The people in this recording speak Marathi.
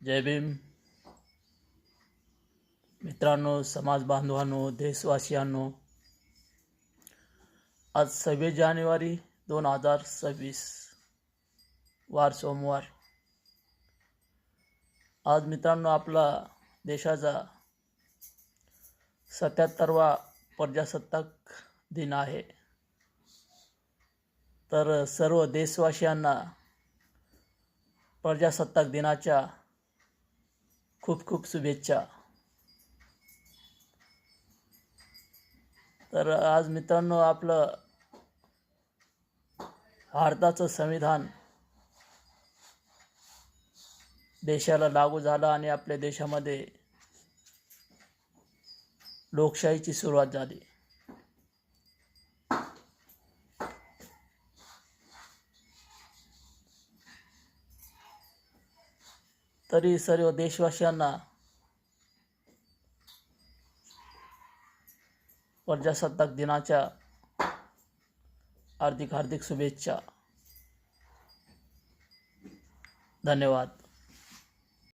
जय भीम. मित्रांनो, समाज बांधवांनो, देशवासियांनो, आज 26 जानेवारी 2026 वार सोमवार. आज मित्रांनो आपला देशाचा 77वा प्रजासत्ताक दिन आहे. तर सर्व देशवासियांना प्रजासत्ताक दिनाच्या खूप खूप शुभेच्छा. तर आज मित्रांनो आपलं भारताचं संविधान देशाला लागू झालं आणि आपल्या देशामध्ये लोकशाहीची सुरुवात झाली. तरी सर्व देशवासियांना प्रजासत्ताक दिनाच्या हार्दिक शुभेच्छा. धन्यवाद.